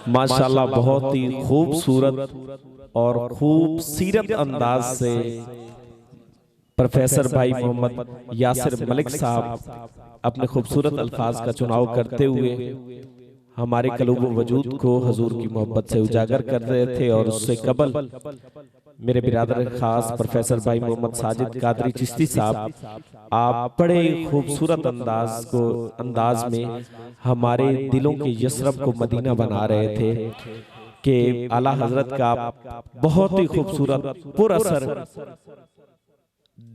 माशाल्लाह बहुत ही खूबसूरत और खूब सीरत अंदाज से प्रोफेसर भाई मोहम्मद यासिर मलिक साहब अपने खूबसूरत अल्फाज का चुनाव करते हुए हमारे कलूब वजूद को हुजूर की मोहब्बत से उजागर कर रहे थे। और उससे कबल मेरे बिरादर खास प्रोफेसर भाई मोहम्मद साजिद कादरी चिश्ती साहब आप बड़े खूबसूरत अंदाज में हमारे दिलों के यशरब को मदीना बना रहे थे कि आला हजरत का बहुत ही खूबसूरत पुरअसर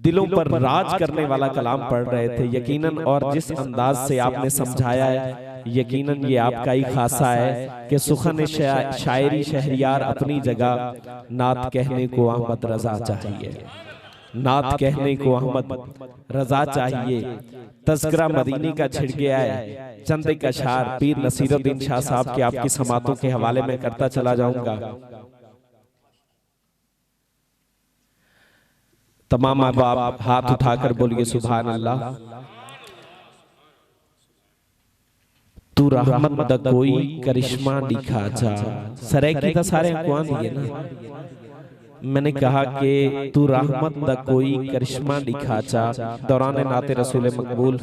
दिलों पर राज करने वाला कलाम पढ़ रहे थे यकीनन। और जिस अंदाज से आपने समझाया है यकीनन ये आपका ही खासा है कि सुखन शायरी शहरियार अपनी जगह, नात कहने को अहमद रजा चाहिए, नात कहने को अहमद रजा चाहिए। तज़किरा मदीने का छिड़ गया है, चंद एक अशार पीर नसीरुद्दीन शाह साहब के आपकी समातों के हवाले में करता चला जाऊंगा। तमाम अहबाब हाथ उठाकर बोलिए सुभान अल्लाह। तू रहमत द कोई करिश्मा दिखा जा, सरे की तो सारे अकवान दिए ना। मैंने कहा कि तू रहमत द कोई करिश्मा दिखा जा। दौरान नाते रसूल मकबूल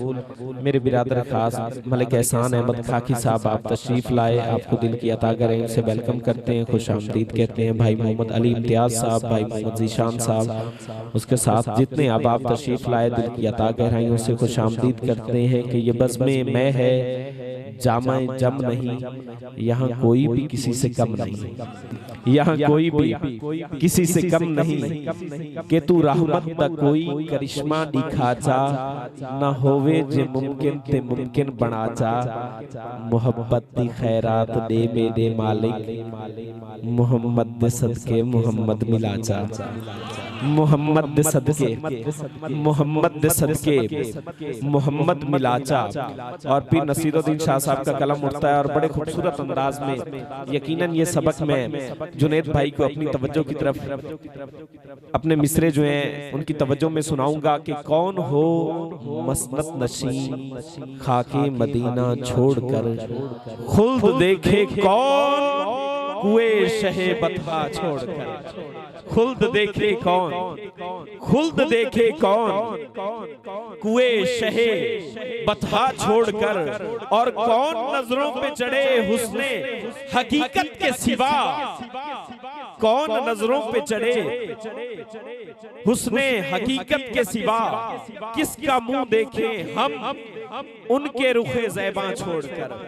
मेरे बिरादर खास मलिक एहसान अहमद खाकी साहब आप तशरीफ लाए, आपको दिल की अता करें, इनसे वेलकम करते हैं, खुश आमदीद कहते हैं। भाई मोहम्मद अली इम्तियाज साहब, भाई मोहम्मद जीशान साहब, उसके साथ जितने अब आप तशरीफ लाए दिल की अता गहराइयों से खुश आमदीद करते हैं कि ये बज़्म मैं है जामा जम नहीं, यहाँ कोई भी किसी से कम नहीं, यहाँ कोई भी किसी से कम नहीं कि तू रहमत दा कोई करिश्मा दिखा जा, न होवे जे मुमकिन ते मुमकिन बना जा। मोहब्बत दी खैरात दे मेरे मालिक, मोहम्मद दे सदके मोहम्मद मिला जा, मोहम्मद दे सदके मोहम्मद दे सदके मोहम्मद मिला जा। और फिर नसीरुद्दीन शाह साहब का कलम उठता है और बड़े खूबसूरत अंदाज में यकीनन ये सबक में जुनैद भाई को अपनी तवज्जो की तरफ अपने मिसरे जो हैं उनकी तवज्जो में सुनाऊंगा कि कौन हो मसनत नशीं खाके मदीना छोड़कर, खुल्द देखे कौन कुए शहे बतहा छोड़कर, खुल्द देखे कौन, खुल्द देखे कौन कुए शहे बतहा छोड़कर, और कौन नजरों पे चढ़े हुस्ने हकीकत के सिवा, कौन नजरों पे चढ़े हुस्ने हकीकत के सिवा, किसका मुंह देखे हम उनके रुखे ज़ैबां छोड़कर।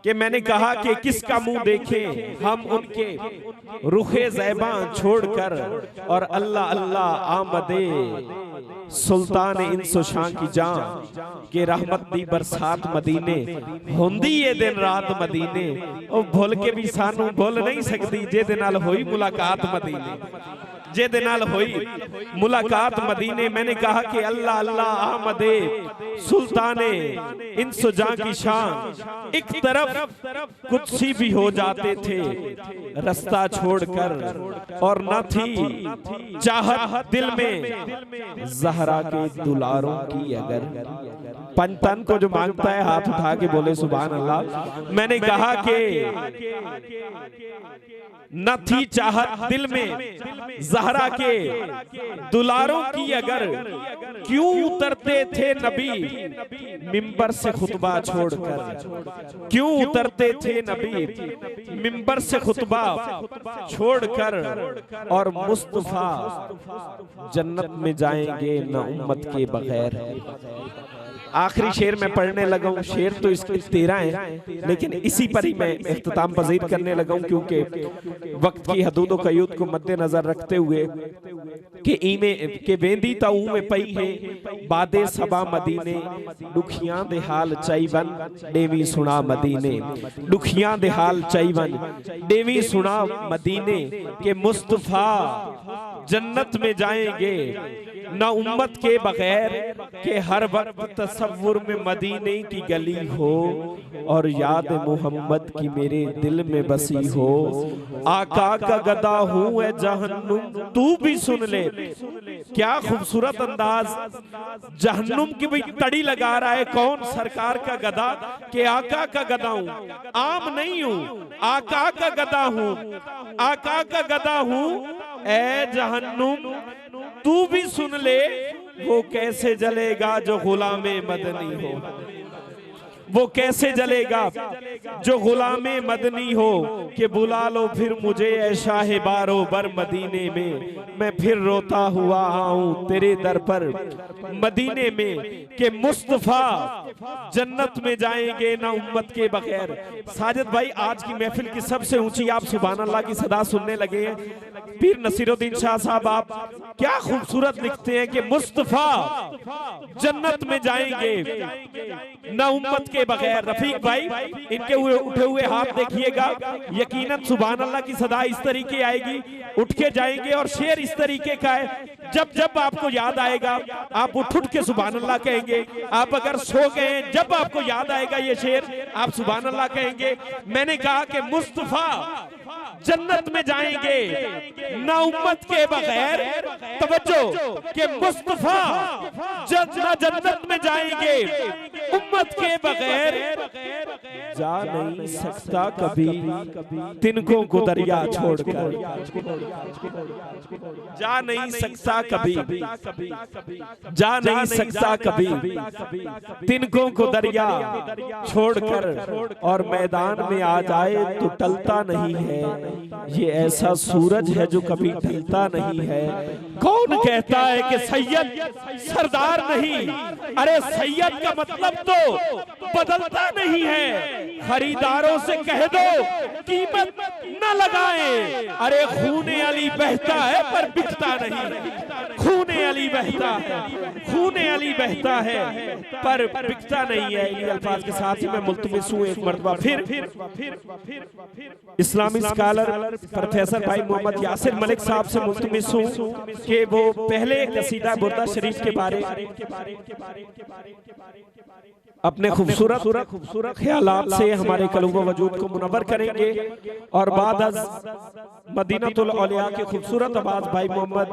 कि मैंने कहा कि किसका मुंह देखें हम उनके रुखे ज़ैबां छोड़कर, और अल्लाह अल्लाह आमदे सुल्तान इंसो शां की जान के रहमत दी बरसात मदीने होंदी ये दिन रात मदीने। ओ भूल के भी सानू भूल नहीं सकती जे दे नाल होई मुलाकात मदीने, जे दे नाल होई मुलाकात मदीने। मैंने कहा कि अल्लाह अल्लाह आमदे सुल्ताने इंसो जां की शान, एक तरफ कुछ भी हो जाते थे रास्ता छोड़कर, और न थी चाहत दिल में ज़हरा के दुलारों की अगर। पंचतन को जो मांगता है हाथ उठा के बोले सुभान अल्लाह। मैंने कहा कि न थी चाहत दिल में ज़हरा के दुलारों की अगर, क्यों उतरते थे नबी मिंबर से खुतबा छोड़कर, क्यों उतरते थे नबी मिंबर से खुतबा छोड़कर, और मुस्तफा जन्नत में जाएंगे न उम्मत के बगैर। आखिरी शेर में पढ़ने लगा हूँ, शेर तो इसके 13 हैं लेकिन इसी पर ही मैं इख्तिताम पजीर करने लगा हूँ, क्योंकि वक्त की हदूद कयूद को मद्देनजर रखते हुए कि ईमे के वेंदी ताऊ में पई है बादे सबा मदीने, दुखियां दे हाल चाईवन देवी सुना मदीने, दुखियां दे हाल चाईवन देवी सुना मदीने, के मुस्तफा जन्नत में जाएंगे ना उम्मत के बगैर, के हर वक्त तसव्वुर में मदीने की गली हो और याद मोहम्मद की मेरे दिल में बसी हो। आका का गदा हूँ ए जहन्नुम तू भी सुन ले। क्या खूबसूरत अंदाज, जहन्नुम की भी तड़ी लगा रहा है कौन? सरकार का गदा, के आका का गदा हूँ, आम नहीं हूँ, आका का गदा हूँ, आका का गदा हूँ ए जहन्नुम तू भी सुन ले। वो कैसे जलेगा जो गुलामे मदनी हो, वो कैसे जलेगा जो गुलामे मदनी हो। कि बुला लो फिर मुझे ऐ शाहे बारो बर मदीने में, मैं फिर रोता हुआ आऊं तेरे दर पर मदीने में। कि मुस्तफा जन्नत में जाएंगे ना उम्मत के बगैर। साजिद भाई, आज की महफिल की सबसे ऊंची आप सुभान अल्लाह की सदा सुनने लगे हैं। पीर नसीरुद्दीन शाह साहब आप क्या खूबसूरत लिखते हैं कि मुस्तफा जन्नत में जाएंगे ना उम्मत के बगैर। रफीक भाई, इनके उठे हुए हाथ देखिएगा, यकीनन सुभान अल्लाह की सदा इस तरीके आएगी, उठ के जाएंगे। और शेर इस तरीके का है, जब जब आपको याद आएगा आप उठ के सुभान अल्लाह कहेंगे। आप अगर सो गए, जब आपको याद आएगा ये शेर आप सुभान अल्लाह कहेंगे। मैंने कहा कि मुस्तफा जन्नत में जाएंगे ना उम्मत के बगैर। तवज्जो कि मुस्तफा जन्नत में जाएंगे उम्मत के बगैर। जा नहीं सकता कभी तिनको को दरिया छोड़कर, जा नहीं सकता कभी, जा नहीं सकता कभी तिनको को दरिया छोड़कर। और मैदान में आ जाए तो टलता नहीं है, ये ऐसा सूरज है जो कभी ढलता नहीं है। कौन कहता है कि सैयद सरदार नहीं? अरे सैयद का मतलब तो बदलता नहीं है। खरीदारों से कह दो कीमत न लगाएं। अरे खूने अली बहता है पर बिकता नहीं। खूने अली बहता है, खूने अली बहता है पर बिकता नहीं है। इन अल्फाज के साथ ही मैं मुल्तमिस हूं एक मर्तबा फिर इस्लामी स्कॉलर प्रोफेसर भाई मोहम्मद यासिर मलिक साहब से मुल्तमिस हूं कि वो पहले कसीदा बुर्दा शरीफ के बारे अपने खूबसूरत ख्यालात से हमारे कल्ब व वजूद को मुनव्वर करेंगे। और बाद मदीनतुल औलिया के खूबसूरत आवाज भाई मोहम्मद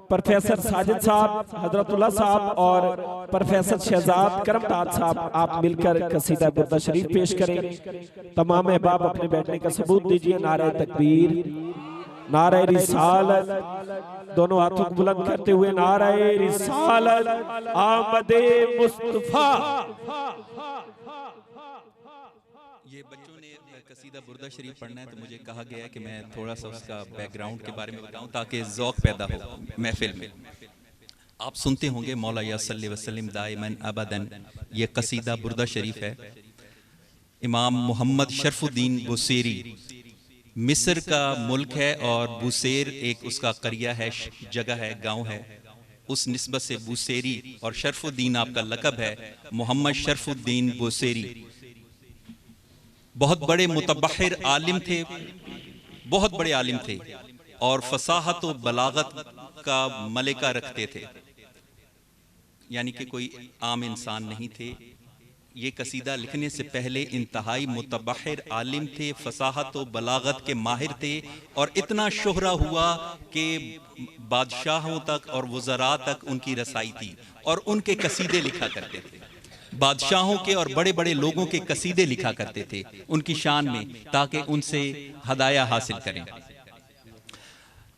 प्रोफेसर साजिद साहब, हजरतुल्लाह साहब और प्रोफेसर शहजाद करमदाद साहब आप मिलकर कसीदा बुर्दा शरीफ पेश करें। तमाम अहबाब अपने बैठने का सबूत दीजिए। नारे तकबीर, नारे रिसालत, दोनों हाथों को बुलंद करते हुए नारे रिसालत, आमदे मुस्तफा। ये बच्चों ने कसीदा बुर्दा शरीफ पढ़ना है तो मुझे कहा गया है कि मैं थोड़ा सा उसका बैकग्राउंड के बारे में बताऊं ताकि ज़ौक़ पैदा हो महफिल में। आप सुनते होंगे मौला या सल्ली वसल्लम दाइमन अबदन। ये कसीदा बुर्दा शरीफ है। इमाम मोहम्मद शरफुद्दीन बुसेरी, मिस्र का मुल्क है और बुसेर एक उसका करिया है, जगह है, गांव है। उस निस्बत से बुसेरी और शरफुद्दीन आपका लक़ब है। मोहम्मद शरफुद्दीन बुसेरी बहुत बड़े मुतबहिर आलिम थे, बहुत बड़े आलिम थे और फसाहत और बलागत का मलिका रखते थे, यानी कि कोई आम इंसान नहीं थे। ये कसीदा लिखने से पहले इंतहाई मुतबहिर आलिम थे, फसाहत और बलागत के माहिर थे और इतना शोहरा हुआ कि बादशाहों तक और वज़रा तक उनकी रसाई थी और उनके कसीदे लिखा करते थे। बादशाहों के और बड़े बड़े लोगों के कसीदे लिखा करते थे उनकी शान में ताकि उनसे हदाया हासिल करें।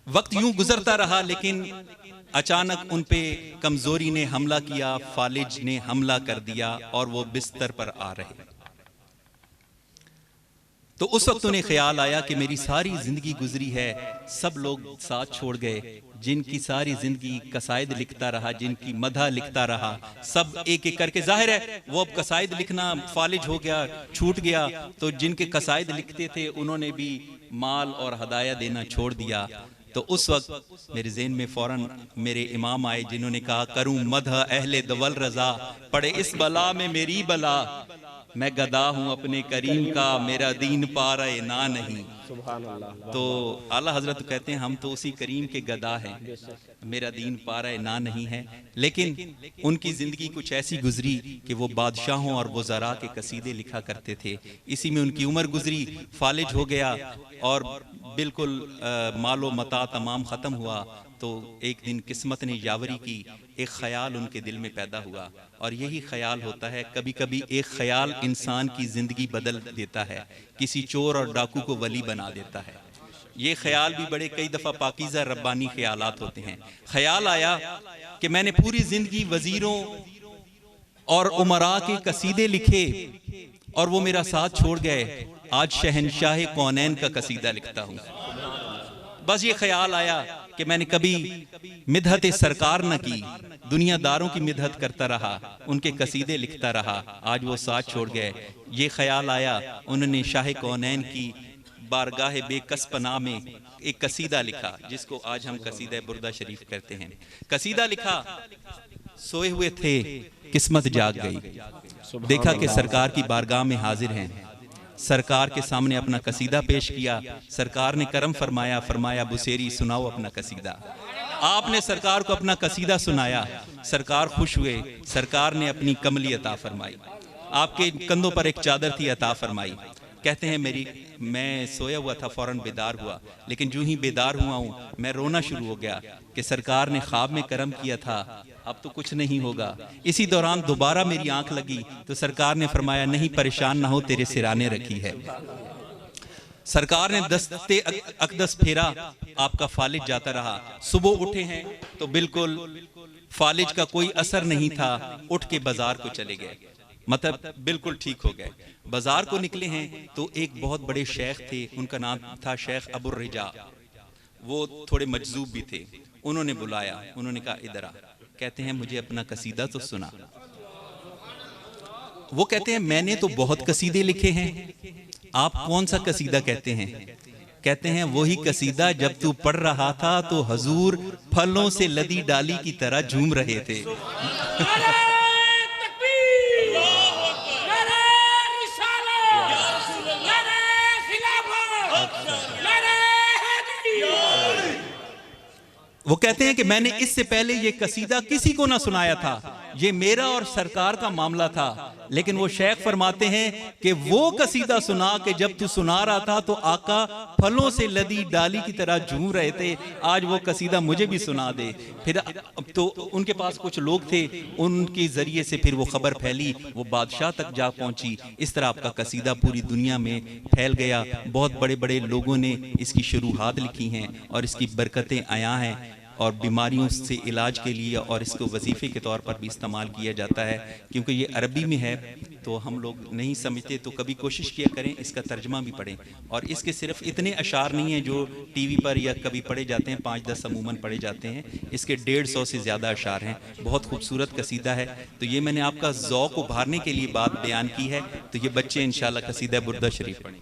वक्त यूं गुजरता रहा लेकिन अचानक उन पे कमजोरी ने हमला किया, फालिज ने हमला कर दिया और वो बिस्तर पर आ रहे। तो उस वक्त उन्हें ख्याल आया कि मेरी सारी जिंदगी गुजरी है, सब लोग साथ छोड़ गए, जिनकी सारी जिंदगी कसायद लिखता रहा, जिनकी मदह लिखता रहा, सब एक एक करके, जाहिर है वो अब कसायद लिखना फालिज हो गया, छूट गया, तो जिनके कसायद लिखते थे उन्होंने भी माल और हदाया देना छोड़ दिया। तो उस वक्त मेरे ज़हन में फौरन मेरे इमाम आए जिन्होंने कहा करूं मदह अहले दवल रजा, पड़े इस बला में मेरी बला, मैं गदा हूं अपने करीम का, मेरा दीन पा रहे ना नहीं। सुभान अल्लाह। तो आला हजरत कहते हैं हम तो उसी करीम के गदा हैं, मेरा दीन पारा ना नहीं है। लेकिन उनकी ज़िंदगी कुछ ऐसी गुजरी कि वो बादशाहों और वज़रा के कसीदे लिखा करते थे। इसी में उनकी उम्र गुजरी, फालिज हो गया और बिल्कुल मालो मता तमाम ख़त्म हुआ। तो एक दिन किस्मत ने यावरी की, एक ख्याल उनके दिल में पैदा हुआ। और यही ख्याल होता है, कभी कभी एक ख्याल इंसान की ज़िंदगी बदल देता है, किसी चोर और डाकू को वली बना देता है। ये ख्याल भी बड़े कई दफ़ा पाकीज़ा रब्बानी ख्यालात होते हैं। ख्याल आया कि मैंने पूरी ज़िंदगी वज़ीरों और उमरा के कसीदे लिखे और वो मेरा साथ छोड़ गए, आज शहनशाह कौनैन का कसीदा लिखता हूँ। बस ये ख्याल आया कि मैंने कभी मिदहत सरकार न की, दुनियादारों की मिदहत करता रहा, उनके कसीदे लिखता रहा, आज वो साथ छोड़ गए। ये ख्याल आया, उन्होंने शाह कौनैन की बारगाह बेकसपना में एक कसीदा लिखा, जिसको आज हम कसीदा बुर्दा शरीफ कहते हैं। कसीदा लिखा, सोए हुए थे किस्मत जाग गई, देखा कि सरकार की बारगाह में हाजिर हैं, सरकार के सामने अपना कसीदा पेश किया। सरकार ने करम फरमाया, फरमाया बुसेरी सुनाओ अपना कसीदा। आपने सरकार को अपना कसीदा सुनाया, सरकार खुश हुए, सरकार ने अपनी कमली अता फरमाई, आपके कंधों पर एक चादर थी अता फरमाई। कहते हैं मैं सोया हुआ था, फौरन बेदार हुआ, लेकिन जो ही बेदार हुआ हूँ मैं रोना शुरू हो गया कि सरकार ने ख्वाब में करम किया था, अब तो कुछ नहीं होगा। इसी दौरान दोबारा मेरी आंख लगी तो सरकार ने फरमाया नहीं परेशान ना हो, तेरे सिराने रखी है। सरकार ने दस्ते अकदस फेरा, आपका फालिज जाता रहा। सुबह उठे हैं तो बिल्कुल फालिज का कोई असर नहीं था, उठ के बाजार को चले गए, मतलब बिल्कुल ठीक हो गए। बाजार को निकले हैं तो एक बहुत बड़े शेख थे, उनका नाम था शेख अबुर रिजा। वो थोड़े मजजूब भी थे, उन्होंने बुलाया, उन्होंने कहा इधर आ। कहते हैं मुझे अपना कसीदा तो सुना। वो कहते हैं मैंने तो बहुत कसीदे लिखे हैं, आप कौन सा कसीदा कहते हैं? कहते हैं वही कसीदा जब तू पढ़ रहा था तो हजूर फलों से लदी डाली की तरह झूम रहे थे। वो कहते हैं कि मैंने इससे पहले ये कसीदा किसी को ना सुनाया था, ये मेरा और सरकार का मामला था। लेकिन वो शेख फरमाते हैं कि वो कसीदा सुना कि जब तू सुना रहा था तो आका फलों से लदी डाली की तरह झूम रहे थे, आज वो कसीदा मुझे भी सुना दे। फिर तो उनके पास कुछ लोग थे, उनके जरिए से फिर वो खबर फैली, वो बादशाह तक जा पहुंची। इस तरह आपका कसीदा पूरी दुनिया में फैल गया। बहुत बड़े बड़े लोगों ने इसकी शुरुआत लिखी हैं और इसकी बरकतें आया हैं, और बीमारियों से इलाज के लिए और इसको वजीफ़े के तौर पर भी इस्तेमाल किया जाता है। क्योंकि ये अरबी में है तो हम लोग नहीं समझते, तो कभी कोशिश किया करें इसका तर्जमा भी पढ़ें। और इसके सिर्फ इतने अशार नहीं हैं जो टीवी पर या कभी पढ़े जाते हैं, 5-10 अमूमन पढ़े जाते हैं, इसके 150 से ज़्यादा अशार हैं। बहुत खूबसूरत कसीदा है। तो ये मैंने आपका ज़ौक़ उभारने के लिए बात बयान की है। तो ये बच्चे इंशाल्लाह कसीदा बुर्दा शरीफ पढ़ें।